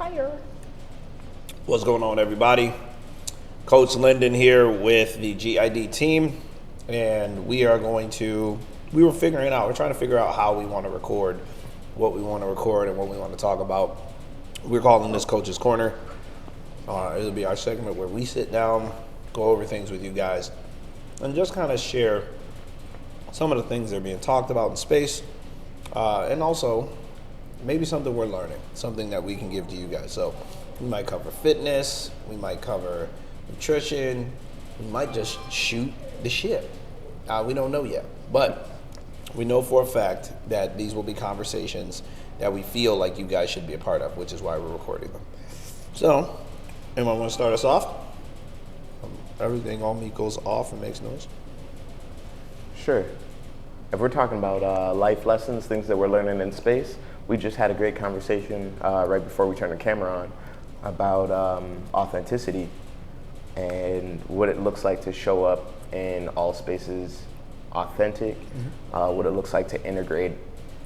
Fire. What's going on, everybody? Coach Linden here with the GID team, and we were trying to figure out how we want to record, what we want to record, and what we want to talk about. We're calling this Coach's Corner. It'll be our segment where we sit down, go over things with you guys, and just kind of share some of the things that are being talked about in space, and also maybe something we're learning, something that we can give to you guys. So we might cover fitness, we might cover nutrition, we might just shoot the shit. We don't know yet, but we know for a fact that these will be conversations that we feel like you guys should be a part of, which is why we're recording them. So, anyone want to start us off? Everything on me goes off and makes noise. Sure. If we're talking about life lessons, things that we're learning in space, we just had a great conversation right before we turned the camera on about authenticity and what it looks like to show up in all spaces authentic, what it looks like to integrate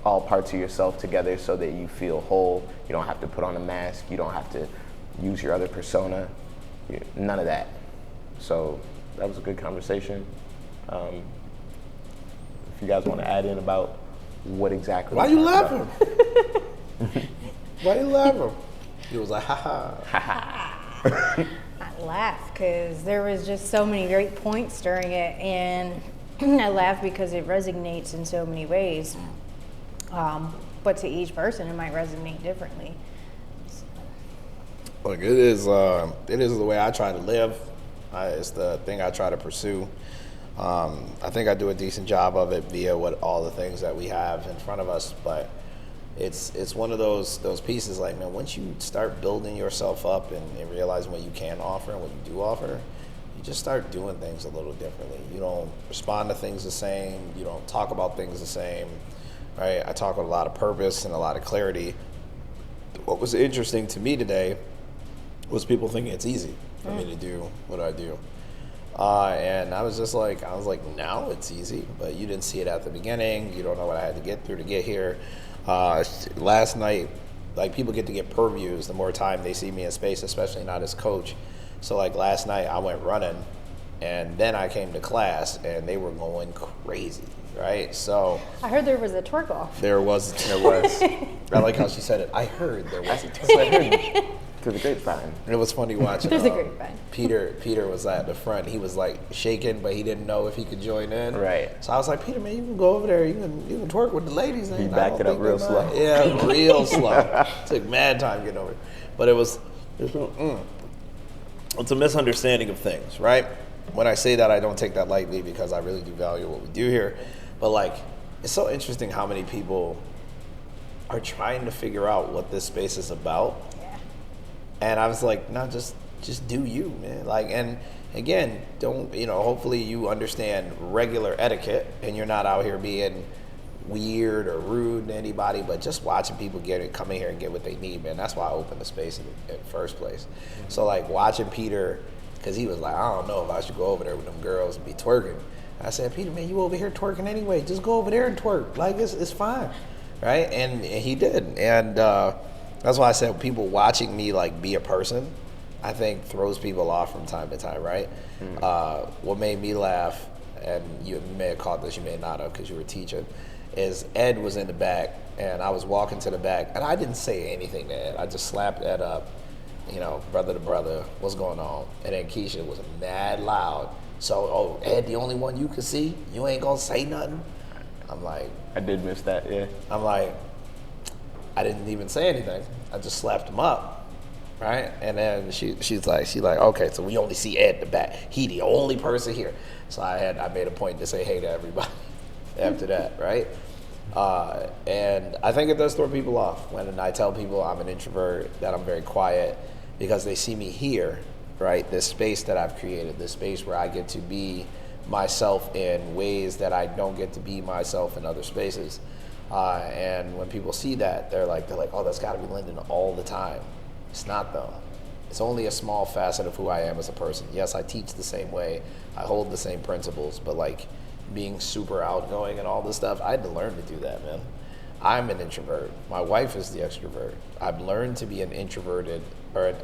all parts of yourself together so that you feel whole. You don't have to put on a mask. You don't have to use your other persona. None of that. So that was a good conversation. If you guys want to add in about what exactly. Why you laughing? Why you laughing? He was like, ha ha. I laughed because there was just so many great points during it, and I laughed because it resonates in so many ways. But to each person, it might resonate differently. Look, it is the way I try to live. It's the thing I try to pursue. I think I do a decent job of it via all the things that we have in front of us, but it's one of those pieces like, man, once you start building yourself up and realizing what you can offer and what you do offer, you just start doing things a little differently. You don't respond to things the same. You don't talk about things the same, right? I talk with a lot of purpose and a lot of clarity. What was interesting to me today was people thinking it's easy for me to do what I do. And I was like, now it's easy, but you didn't see it at the beginning. You don't know what I had to get through to get here. Last night, like, people get to get purviews the more time they see me in space, especially not as coach. So like last night I went running, and then I came to class and they were going crazy, right? So I heard there was a twerk off. There was. I like how she said it. I heard there was a twerk off. To the grapevine. It was funny watching. There's a grapevine. Peter was at the front. He was like shaking, but he didn't know if he could join in. Right. So I was like, Peter, man, you can go over there. You can twerk with the ladies. He backed it up real slow. Yeah, real slow. Took mad time getting over it. But it's a misunderstanding of things, right? When I say that, I don't take that lightly because I really do value what we do here. But like, it's so interesting how many people are trying to figure out what this space is about. And I was like, no, just do you, man. Like, and again, hopefully you understand regular etiquette and you're not out here being weird or rude to anybody, but just watching people come in here and get what they need, man. That's why I opened the space in the first place. So like watching Peter, because he was like, I don't know if I should go over there with them girls and be twerking. I said, Peter, man, you over here twerking anyway. Just go over there and twerk. Like, it's fine, right? And he did. And that's why I said people watching me like be a person, I think throws people off from time to time, right? What made me laugh, and you may have caught this, you may not have because you were teaching, is Ed was in the back and I was walking to the back and I didn't say anything to Ed. I just slapped Ed up, brother to brother, what's going on? And then Keisha was mad loud. So, Ed, the only one you could see? You ain't gonna say nothing? I'm like, I did miss that, yeah. I'm like, I didn't even say anything. I just slapped him up, right? And then she's like, okay, so we only see Ed in the back. He the only person here. So I made a point to say hey to everybody after that, right? And I think it does throw people off when I tell people I'm an introvert, that I'm very quiet, because they see me here, right? This space that I've created, this space where I get to be myself in ways that I don't get to be myself in other spaces. And when people see that, they're like, oh, that's got to be Linden all the time. It's not, though. It's only a small facet of who I am as a person. Yes, I teach the same way, I hold the same principles, but like being super outgoing and all this stuff, I had to learn to do that, man. I'm an introvert. My wife is the extrovert. I've learned to be an introverted, or an,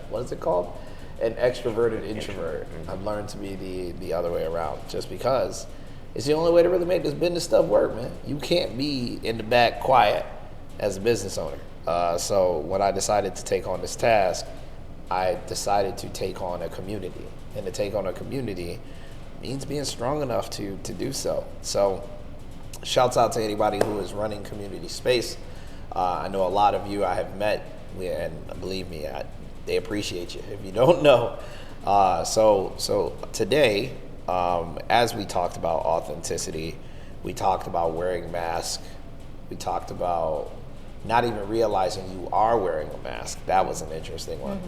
what is it called? An extroverted introvert. I've learned to be the other way around, just because it's the only way to really make this business stuff work, man. You can't be in the back quiet as a business owner. So when I decided to take on this task, I decided to take on a community. And to take on a community means being strong enough to do so. So shouts out to anybody who is running community space. I know a lot of you I have met, and believe me, they appreciate you if you don't know. So today, as we talked about authenticity, we talked about wearing masks, we talked about not even realizing you are wearing a mask. That was an interesting one.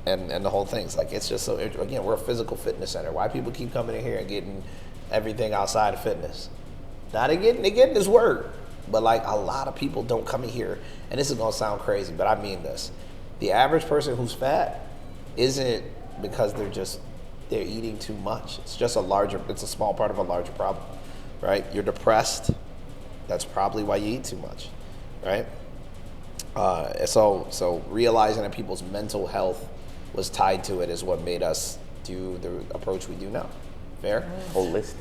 And the whole thing's like, it's just so, again, we're a physical fitness center. Why people keep coming in here and getting everything outside of fitness? Now they're getting this word, but like a lot of people don't come in here, and this is gonna sound crazy, but I mean this. The average person who's fat isn't because they're eating too much. It's just it's a small part of a larger problem, right? You're depressed. That's probably why you eat too much, right? So realizing that people's mental health was tied to it is what made us do the approach we do now. Fair? Holistic.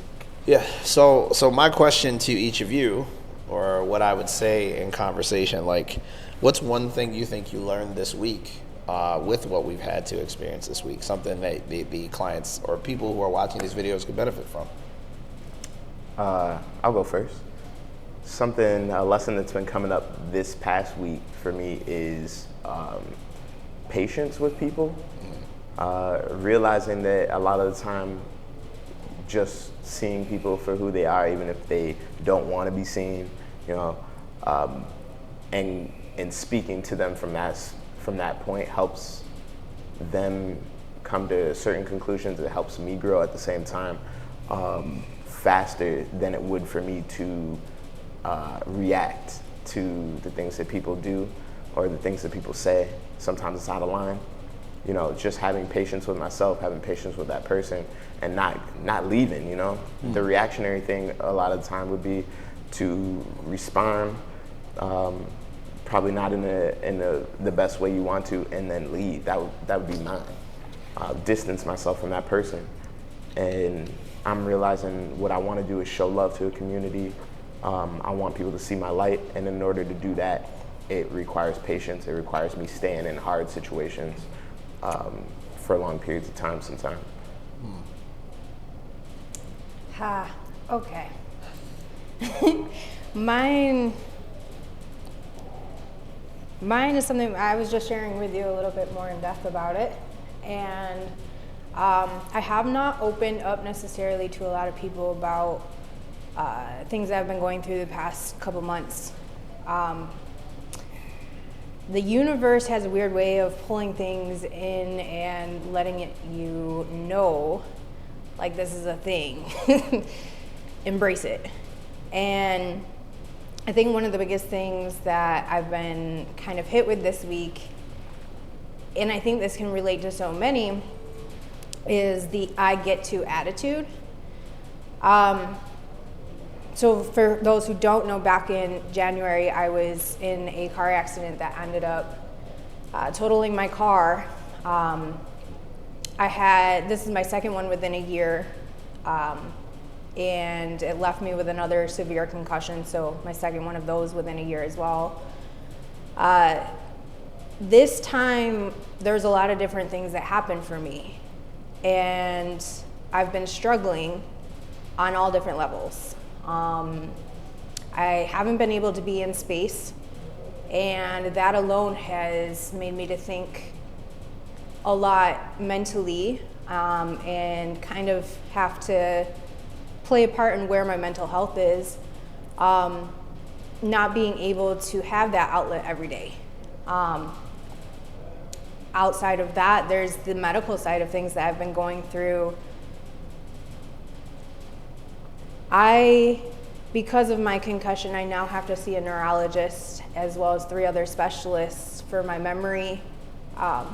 Yeah. So my question to each of you, or what I would say in conversation, like, what's one thing you think you learned this week with what we've had to experience this week? Something that the clients or people who are watching these videos could benefit from? I'll go first. A lesson that's been coming up this past week for me is patience with people. Realizing that a lot of the time, just seeing people for who they are, even if they don't want to be seen, and speaking to them from that point helps them come to certain conclusions. It helps me grow at the same time faster than it would for me to react to the things that people do or the things that people say. Sometimes it's out of line. Just having patience with myself, having patience with that person, and not leaving. The reactionary thing a lot of the time would be to respond, probably not in the best way you want to, and then leave. That would be mine. Distance myself from that person, and I'm realizing what I want to do is show love to a community. I want people to see my light, and in order to do that, it requires patience. It requires me staying in hard situations for long periods of time sometimes. Okay. Mine is something I was just sharing with you a little bit more in depth about it. And I have not opened up necessarily to a lot of people about things that I've been going through the past couple months. The universe has a weird way of pulling things in and letting you know, like, this is a thing. Embrace it. And I think one of the biggest things that I've been kind of hit with this week, and I think this can relate to so many, is the I get to attitude. So for those who don't know, back in January, I was in a car accident that ended up totaling my car. This is my second one within a year, and it left me with another severe concussion, so my second one of those within a year as well. This time, there's a lot of different things that happened for me, and I've been struggling on all different levels. I haven't been able to be in space, and that alone has made me to think a lot mentally, and kind of have to play a part in where my mental health is, not being able to have that outlet every day. Outside of that, there's the medical side of things that I've been going through. Because of my concussion, I now have to see a neurologist as well as 3 other specialists for my memory. My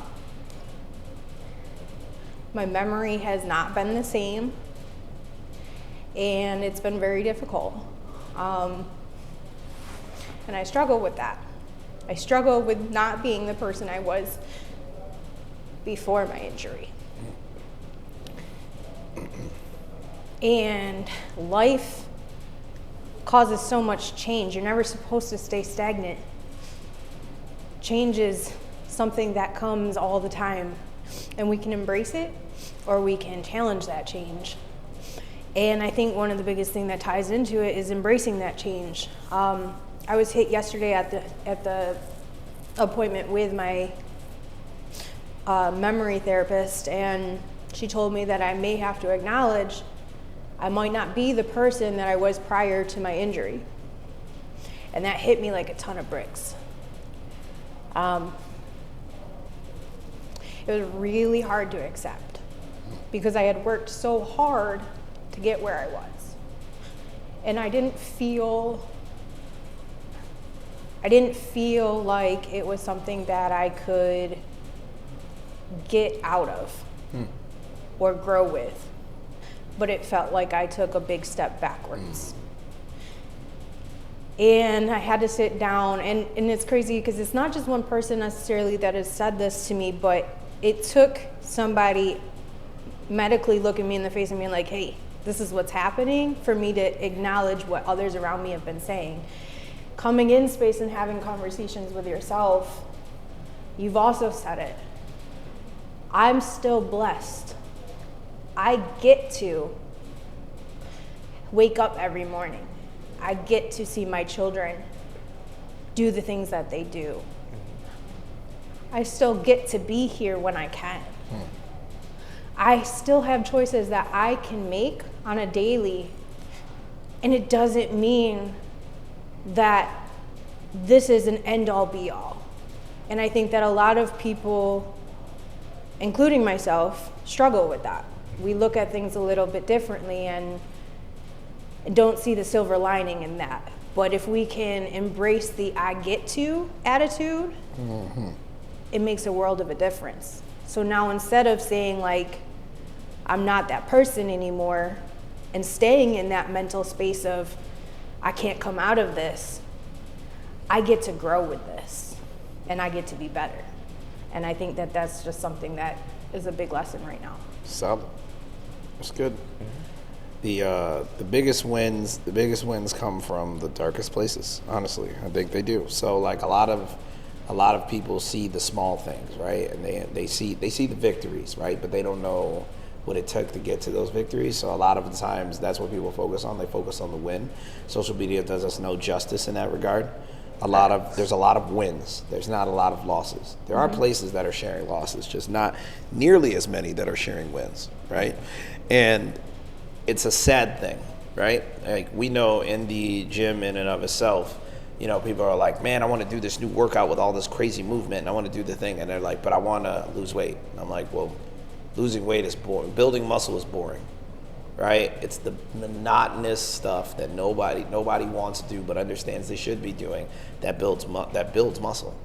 memory has not been the same, and it's been very difficult. And I struggle with that. I struggle with not being the person I was before my injury. And life causes so much change. You're never supposed to stay stagnant. Change is something that comes all the time, and we can embrace it or we can challenge that change. And I think one of the biggest things that ties into it is embracing that change. I was hit yesterday at the appointment with my memory therapist, and she told me that I may have to acknowledge I might not be the person that I was prior to my injury. And that hit me like a ton of bricks. It was really hard to accept because I had worked so hard to get where I was. And I didn't feel like it was something that I could get out of or grow with. But it felt like I took a big step backwards. And I had to sit down, and it's crazy because it's not just one person necessarily that has said this to me, but it took somebody medically looking me in the face and being like, hey, this is what's happening, for me to acknowledge what others around me have been saying. Coming in space and having conversations with yourself, you've also said it. I'm still blessed. I get to wake up every morning. I get to see my children do the things that they do. I still get to be here when I can. I still have choices that I can make on a daily, and it doesn't mean that this is an end-all be-all. And I think that a lot of people, including myself, struggle with that. We look at things a little bit differently and don't see the silver lining in that. But if we can embrace the I get to attitude, it makes a world of a difference. So now instead of saying like, I'm not that person anymore, and staying in that mental space of, I can't come out of this, I get to grow with this, and I get to be better. And I think that that's just something that is a big lesson right now. Solid. That's good. The biggest wins come from the darkest places. Honestly, I think they do. So like a lot of people see the small things, right? And they see the victories, right? But they don't know what it took to get to those victories. So a lot of the times that's what people focus on. They focus on the win. Social media does us no justice in that regard. There's a lot of wins. There's not a lot of losses. There are places that are sharing losses, just not nearly as many that are sharing wins, right? And it's a sad thing, right? Like we know in the gym in and of itself, you know, people are like, man, I want to do this new workout with all this crazy movement, and I want to do the thing. And they're like, but I want to lose weight. And I'm like, well, losing weight is boring. Building muscle is boring, right? It's the monotonous stuff that nobody wants to do but understands they should be doing that builds muscle,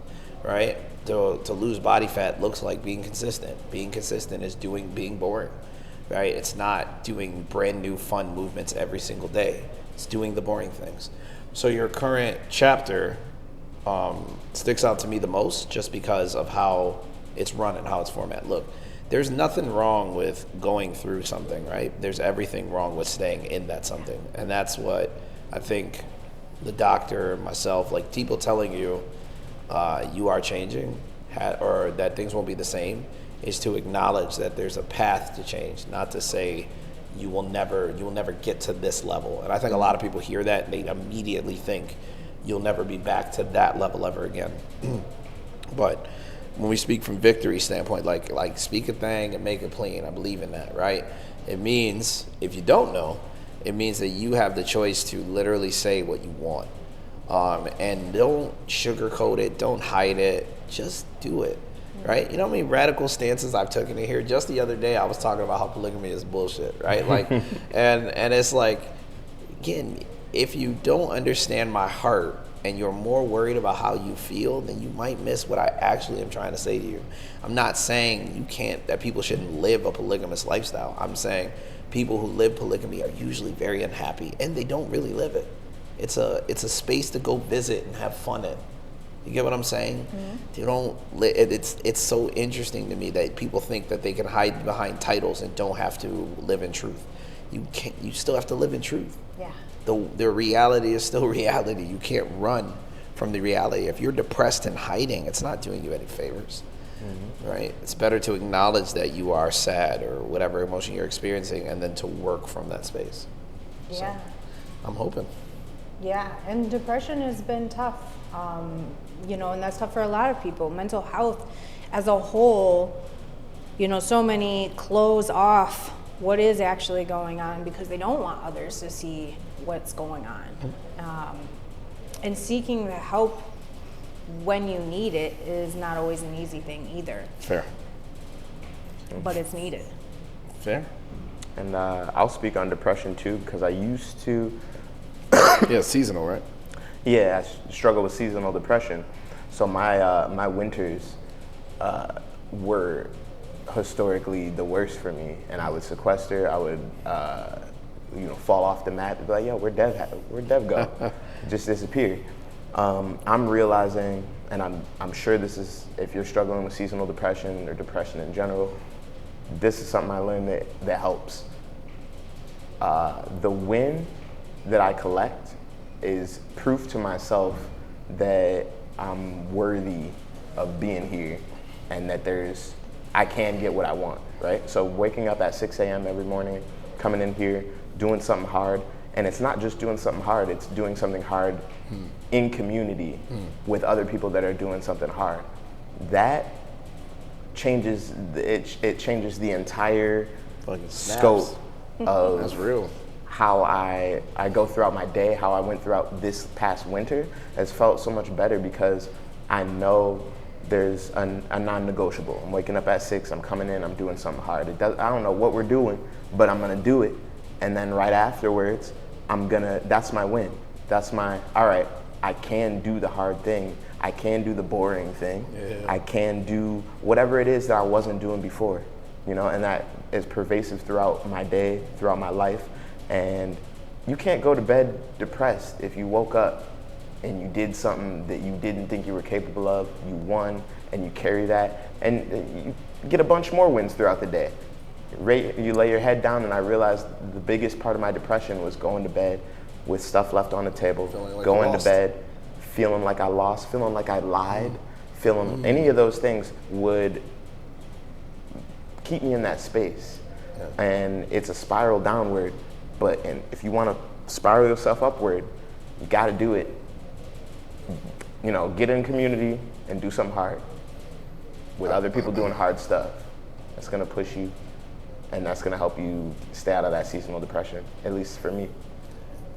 right? To lose body fat looks like being consistent. Being consistent is being boring, right? It's not doing brand new fun movements every single day. It's doing the boring things. So your current chapter sticks out to me the most just because of how it's run and how it's formatted. Look, there's nothing wrong with going through something, right? There's everything wrong with staying in that something. And that's what I think the doctor, myself, like people telling you you are changing or that things won't be the same is to acknowledge that there's a path to change, not to say you will never get to this level. And I think a lot of people hear that and they immediately think you'll never be back to that level ever again. But when we speak from victory standpoint, like speak a thing and make it plain, I believe in that, right? It means, if you don't know, it means that you have the choice to literally say what you want. And don't sugarcoat it, don't hide it, just do it, right? You know how many radical stances I've taken in here? Just the other day, I was talking about how polygamy is bullshit, right? Like, and it's like, again, if you don't understand my heart, and you're more worried about how you feel, then you might miss what I actually am trying to say to you. I'm not saying that people shouldn't live a polygamous lifestyle. I'm saying people who live polygamy are usually very unhappy and they don't really live it. It's a space to go visit and have fun in. You get what I'm saying? You don't. It's so interesting to me that people think that they can hide behind titles and don't have to live in truth. You can't. You still have to live in truth. Yeah. The reality is still reality. You can't run from the reality. If you're depressed and hiding, it's not doing you any favors. Right? It's better to acknowledge that you are sad or whatever emotion you're experiencing, and then to work from that space. Yeah. So, I'm hoping. Yeah, and depression has been tough, and that's tough for a lot of people. Mental health as a whole, so many close off what is actually going on because they don't want others to see what's going on. And seeking the help when you need it is not always an easy thing either. Fair. But it's needed. Fair. And I'll speak on depression too, because I used to. Yeah, seasonal, right? Yeah, I struggle with seasonal depression. So my winters were historically the worst for me, and I would sequester. I would fall off the mat and be like, "Yo, where'd Dev go?" Just disappear. I'm realizing, and I'm sure this is, if you're struggling with seasonal depression or depression in general, this is something I learned that helps. The win that I collect is proof to myself that I'm worthy of being here and that I can get what I want, right? So waking up at 6 a.m. every morning, coming in here, doing something hard, and it's not just doing something hard, it's doing something hard in community with other people that are doing something hard. That changes, it changes the entire scope of That's real. how I go throughout my day, how I went throughout this past winter has felt so much better because I know there's a non-negotiable. I'm waking up at 6, I'm coming in, I'm doing something hard. I don't know what we're doing, but I'm gonna do it. And then right afterwards, that's my win. That's all right, I can do the hard thing. I can do the boring thing. Yeah. I can do whatever it is that I wasn't doing before, and that is pervasive throughout my day, throughout my life. And you can't go to bed depressed if you woke up and you did something that you didn't think you were capable of, you won, and you carry that, and you get a bunch more wins throughout the day. You lay your head down, and I realized the biggest part of my depression was going to bed with stuff left on the table, like going to bed, feeling like I lost, feeling like I lied, feeling any of those things would keep me in that space. Yeah. And it's a spiral downward, and if you want to spiral yourself upward, you got to do it. Get in community and do something hard with other people doing hard stuff. That's going to push you, and that's going to help you stay out of that seasonal depression, at least for me.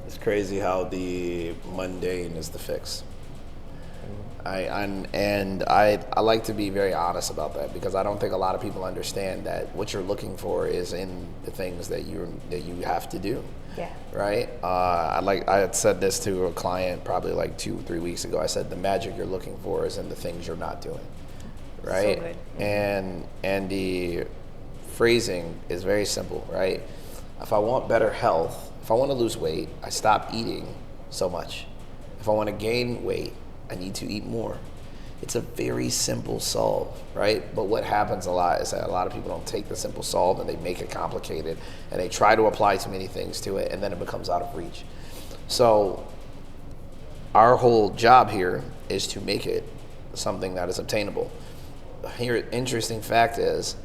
It's crazy how the mundane is the fix. I like to be very honest about that because I don't think a lot of people understand that what you're looking for is in the things that you have to do. Yeah. Right. I had said this to a client probably like 2-3 weeks ago. I said the magic you're looking for is in the things you're not doing. Right. So good. And the phrasing is very simple. Right. If I want better health, if I want to lose weight, I stop eating so much. If I want to gain weight, I need to eat more. It's a very simple solve, right? But what happens a lot is that a lot of people don't take the simple solve and they make it complicated and they try to apply too many things to it and then it becomes out of reach. So our whole job here is to make it something that is obtainable. Here, interesting fact is,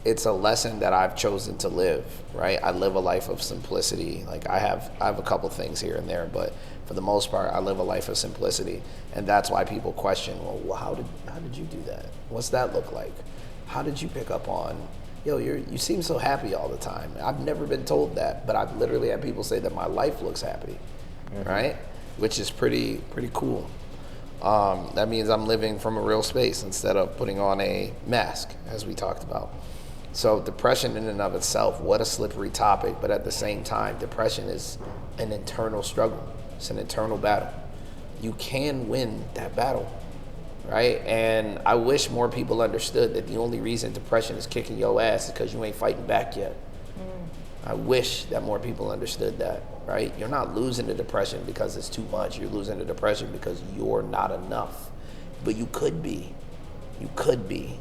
it's a lesson that I've chosen to live, right? I live a life of simplicity. Like I have a couple things here and there, but for the most part, I live a life of simplicity. And that's why people question, well, how did you do that? What's that look like? How did you pick up on, you seem so happy all the time. I've never been told that, but I've literally had people say that my life looks happy, right? Which is pretty cool. That means I'm living from a real space instead of putting on a mask, as we talked about. So depression in and of itself, what a slippery topic, but at the same time, depression is an internal struggle. It's an internal battle. You can win that battle, right? And I wish more people understood that the only reason depression is kicking your ass is because you ain't fighting back yet. I wish that more people understood that. right? You're not losing to depression because it's too much. You're losing to depression because you're not enough. But you could be. You could be.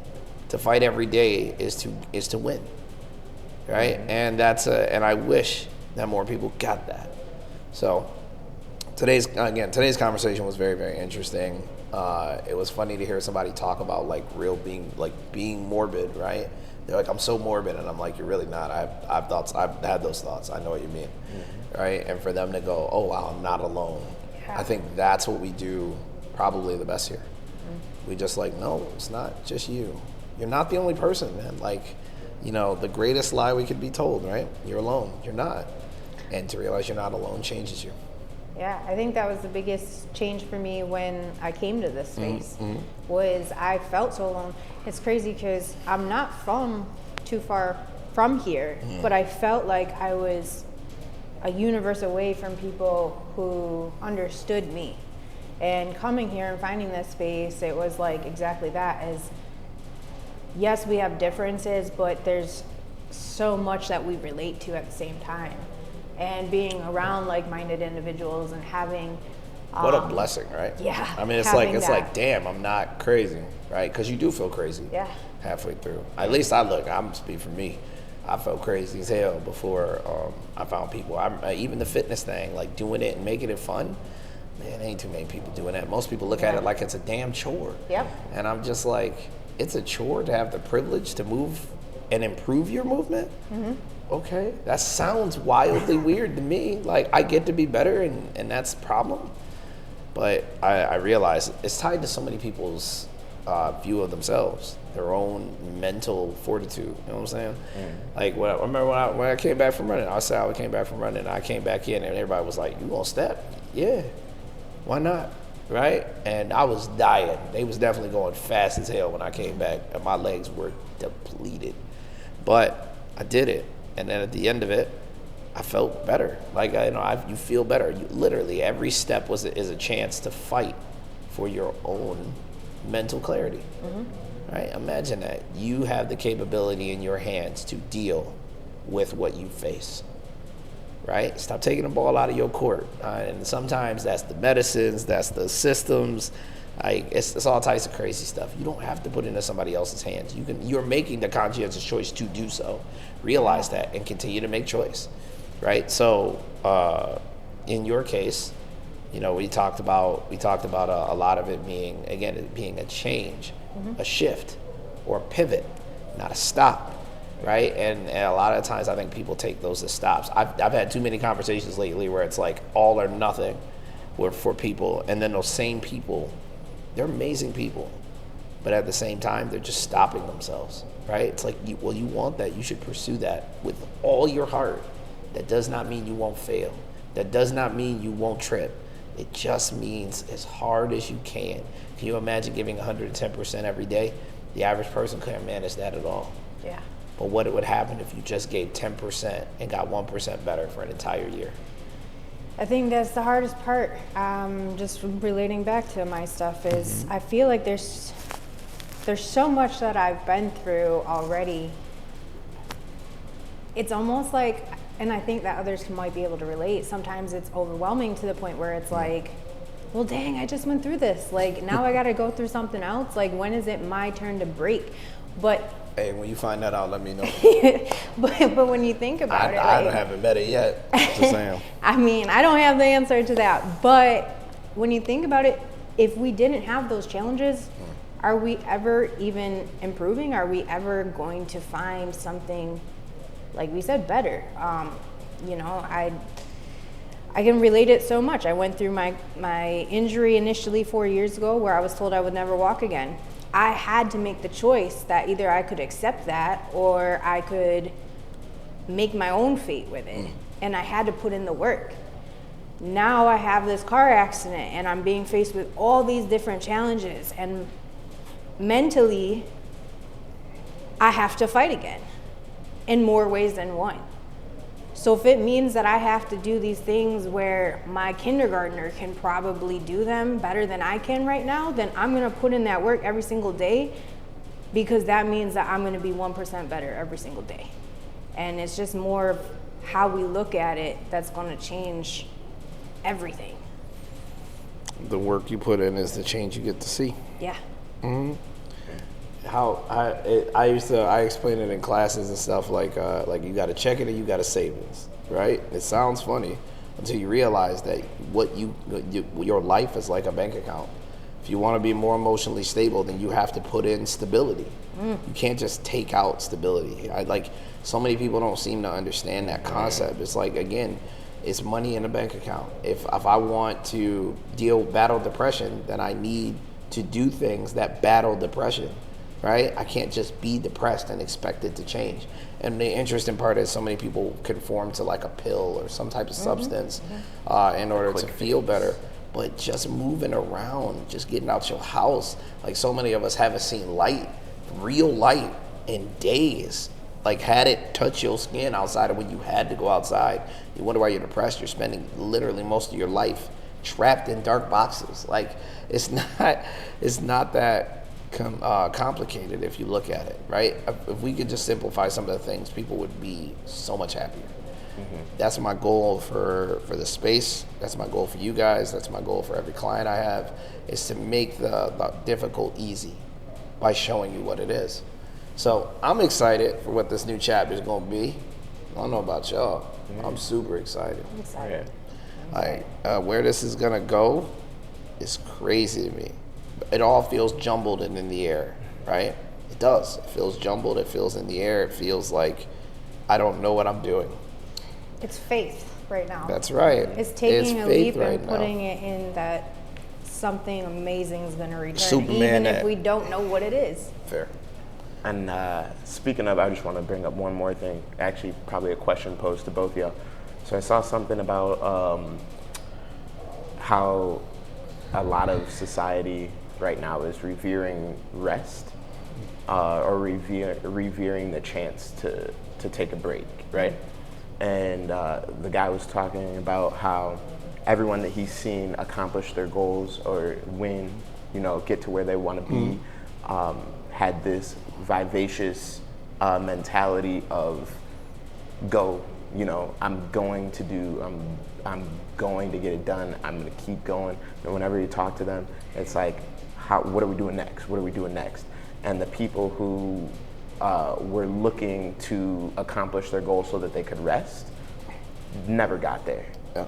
To fight every day is to win, right? And and I wish that more people got that. So today's conversation was very, very interesting. It was funny to hear somebody talk about like being morbid, right? They're like, I'm so morbid, and I'm like, you're really not. I've thoughts. I've had those thoughts. I know what you mean, right? And for them to go, oh wow, I'm not alone. Yeah. I think that's what we do probably the best here. We just like, no, it's not just you. You're not the only person, man. Like, the greatest lie we could be told, right? You're alone. You're not. And to realize you're not alone changes you. Yeah, I think that was the biggest change for me when I came to this space, was I felt so alone. It's crazy because I'm not from too far from here, but I felt like I was a universe away from people who understood me. And coming here and finding this space, it was like exactly that. As yes, we have differences, but there's so much that we relate to at the same time. And being around like-minded individuals and having what a blessing, right? Yeah. I mean, it's like, damn, I'm not crazy, right? Because you do feel crazy. Yeah. Halfway through. At least I'm speaking for me. I felt crazy as hell before I found people. Even the fitness thing, like doing it and making it fun. Man, ain't too many people doing that. Most people look at it like it's a damn chore. Yep. And I'm just like, it's a chore to have the privilege to move and improve your movement? Okay, that sounds wildly weird to me. Like, I get to be better, and that's a problem. But I realize it's tied to so many people's view of themselves, their own mental fortitude. You know what I'm saying? Like, I remember when I came back from running, I came back from running, I came back in, and everybody was like, you gonna step? Yeah, why not? Right? And I was dying. They was definitely going fast as hell when I came back, and my legs were depleted. But I did it. And then at the end of it, I felt better. Like, you feel better. Literally, every step is a chance to fight for your own mental clarity. Right? Imagine that. You have the capability in your hands to deal with what you face. Right? Stop taking the ball out of your court. And sometimes that's the medicines, that's the systems. Like, it's all types of crazy stuff. You don't have to put it into somebody else's hands. You're making the conscientious choice to do so. Realize that and continue to make choice, right? So, in your case, we talked about a lot of it being a change, a shift, or a pivot, not a stop, right? And a lot of times, I think people take those as stops. I've had too many conversations lately where it's like all or nothing, for people, and then those same people. They're amazing people, but at the same time, they're just stopping themselves, right? It's like, you want that. You should pursue that with all your heart. That does not mean you won't fail. That does not mean you won't trip. It just means as hard as you can. Can you imagine giving 110% every day? The average person can't manage that at all. Yeah. But what would happen if you just gave 10% and got 1% better for an entire year? I think that's the hardest part. Just relating back to my stuff is I feel like there's so much that I've been through already. It's almost like, and I think that others might be able to relate, sometimes it's overwhelming to the point where it's like, well, dang, I just went through this. Like, now I got to go through something else. Like, when is it my turn to break? But hey, when you find that out, let me know. but when you think about it, I haven't met it yet. Just saying. I mean, I don't have the answer to that. But when you think about it, if we didn't have those challenges, are we ever even improving? Are we ever going to find something, like we said, better? I can relate it so much. I went through my injury initially 4 years ago where I was told I would never walk again. I had to make the choice that either I could accept that or I could make my own fate with it. And I had to put in the work. Now I have this car accident and I'm being faced with all these different challenges, and mentally I have to fight again in more ways than one. So if it means that I have to do these things where my kindergartner can probably do them better than I can right now, then I'm gonna put in that work every single day, because that means that I'm gonna be 1% better every single day. And it's just more of how we look at it that's going to change everything. The work you put in is the change you get to see. Yeah. How I explain it in classes and stuff like you got a checking and you got a savings, right? It sounds funny until you realize that your life is like a bank account. If you want to be more emotionally stable, then you have to put in stability. You can't just take out stability. So many people don't seem to understand that concept. It's like, again, it's money in a bank account. If I want to battle depression, then I need to do things that battle depression, right? I can't just be depressed and expect it to change. And the interesting part is so many people conform to like a pill or some type of substance in order to feel better. But just moving around, just getting out your house, like so many of us haven't seen light, real light, in days. Like, had it touch your skin outside of when you had to go outside. You wonder why you're depressed. You're spending literally most of your life trapped in dark boxes. Like, it's not that complicated if you look at it, right? If we could just simplify some of the things, people would be so much happier. That's my goal for the space. That's my goal for you guys. That's my goal for every client I have, is to make the difficult easy by showing you what it is. So I'm excited for what this new chapter is going to be. I don't know about y'all. I'm super excited. I'm excited. Where this is going to go is crazy to me. It all feels jumbled and in the air, right? It does. It feels jumbled. It feels in the air. It feels like I don't know what I'm doing. It's faith right now. That's right. It's taking a faith leap right and now. putting it in that something amazing is going to return, Superman even that- if we don't know what it is. Fair. And speaking of, I just want to bring up one more thing. Actually, probably a question posed to both of y'all. So I saw something about how a lot of society right now is revering rest or revering the chance to take a break, right? And the guy was talking about how everyone that he's seen accomplish their goals or win, get to where they want to be, had this vivacious mentality of go, I'm going to get it done. I'm going to keep going. And whenever you talk to them, it's like, what are we doing next? What are we doing next? And the people who were looking to accomplish their goals so that they could rest never got there. Yeah.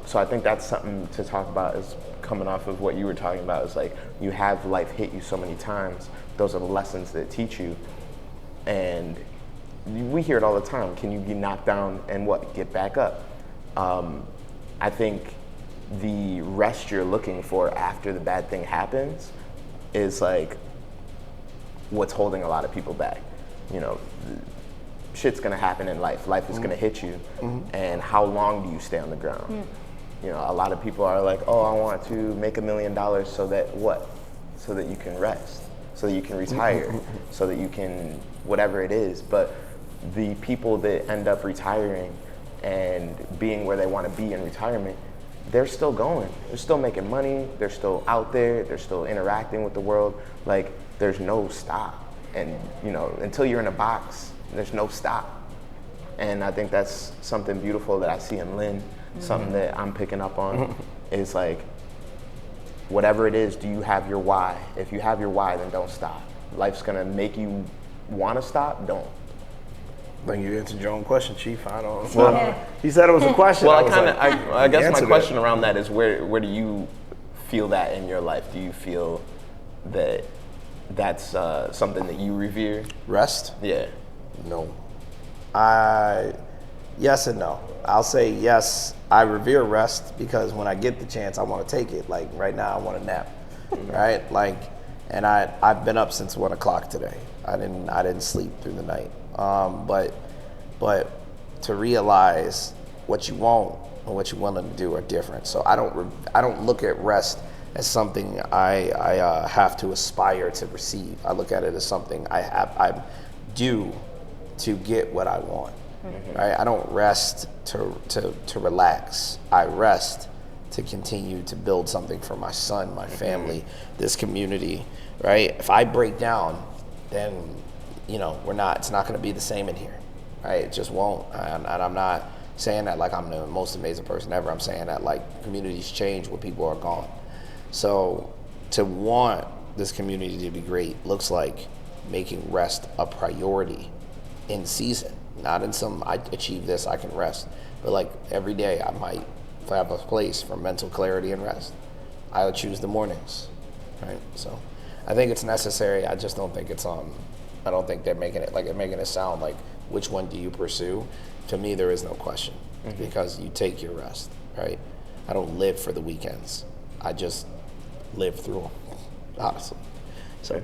So I think that's something to talk about, is coming off of what you were talking about. Is like, you have life hit you so many times. Those are the lessons that teach you. And we hear it all the time. Can you be knocked down and get back up? I think the rest you're looking for after the bad thing happens is like what's holding a lot of people back. Shit's gonna happen in life. Life is gonna hit you. And how long do you stay on the ground? A lot of people are like, oh, I want to make $1 million so that what? So that you can rest, so that you can retire, so that you can whatever it is. But the people that end up retiring and being where they want to be in retirement, they're still going. They're still making money. They're still out there. They're still interacting with the world. Like, there's no stop. And, until you're in a box, there's no stop. And I think that's something beautiful that I see in Lynn, something that I'm picking up on, is like, whatever it is, do you have your why? If you have your why, then don't stop. Life's gonna make you wanna stop, don't. I think you answered your own question, Chief. I don't. Well, He said it was a question. Well, I I guess my answered question it. around that is, where do you feel that in your life? Do you feel that that's something that you revere? Rest? Yeah. No. Yes and no. I'll say yes, I revere rest because when I get the chance, I want to take it. Like right now, I want to nap, right? Like, and I've been up since 1 o'clock today. I didn't sleep through the night. But to realize what you want and what you're willing to do are different. So I don't look at rest as something I have to aspire to receive. I look at it as something I do to get what I want. Right? I don't rest to relax. I rest to continue to build something for my son, my family, this community. Right? If I break down, then it's not going to be the same in here. right? It just won't. And I'm not saying that like I'm the most amazing person ever. I'm saying that like communities change when people are gone. So to want this community to be great looks like making rest a priority in season, not in some, I achieve this, I can rest. But like every day I might have a place for mental clarity and rest. I would choose the mornings, right? So I think it's necessary. I just don't think it's I don't think they're making it sound like which one do you pursue. To me, there is no question because you take your rest, right? I don't live for the weekends. I just live through them, honestly. So.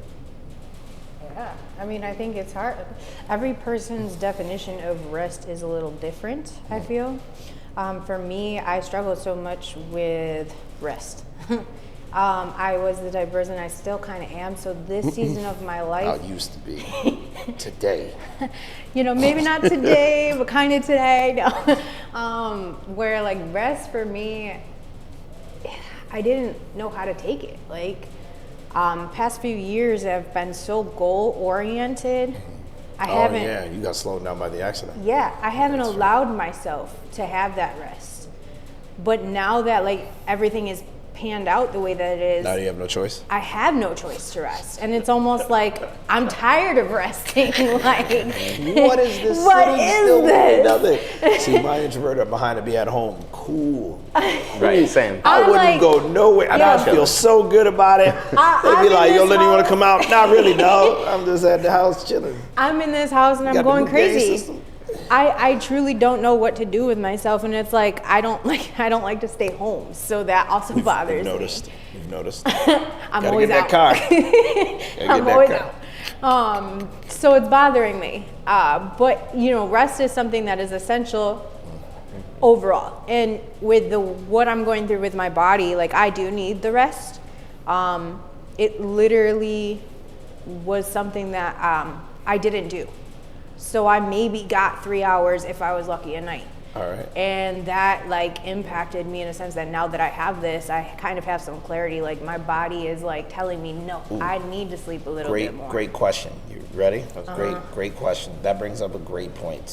Yeah, I mean, I think it's hard. Every person's definition of rest is a little different, I feel. For me, I struggled so much with rest. I was the type of person, I still kind of am, so this season of my life. I used to be. Today. You know, maybe not today, but kind of today. No. Where like rest for me, I didn't know how to take it. Like, past few years have been so goal oriented. I haven't. Oh yeah, you got slowed down by the accident. Yeah, I haven't allowed myself to have that rest. But now that like everything is panned out the way that it is, Now you have no choice. I have no choice to rest, and it's almost like I'm tired of resting. Like, What is this? What sitting is still this? Nothing. See, my introverted behind to be at home, cool. Right, same. I I'm wouldn't like, go nowhere, and yo. I feel so good about it. They'd I'm be in like, "Yo, this Lenny, you want to house. come out?" Not really, no. I'm just at the house chilling. I'm in this house and I'm Got the going new game crazy. system. I truly don't know what to do with myself, and it's like I don't like to stay home, so that also bothers You've me. noticed. You've noticed. I'm Gotta always get out. that car. Gotta I'm get always that car. out. So it's bothering me. But you know, rest is something that is essential overall. And with what I'm going through with my body, like I do need the rest. It literally was something that I didn't do. So I maybe got 3 hours if I was lucky a night. All right. And that like impacted me in a sense that now that I have this, I kind of have some clarity. Like my body is like telling me, no, I need to sleep a little bit more. Great question. You ready? That's great question. That brings up a great point.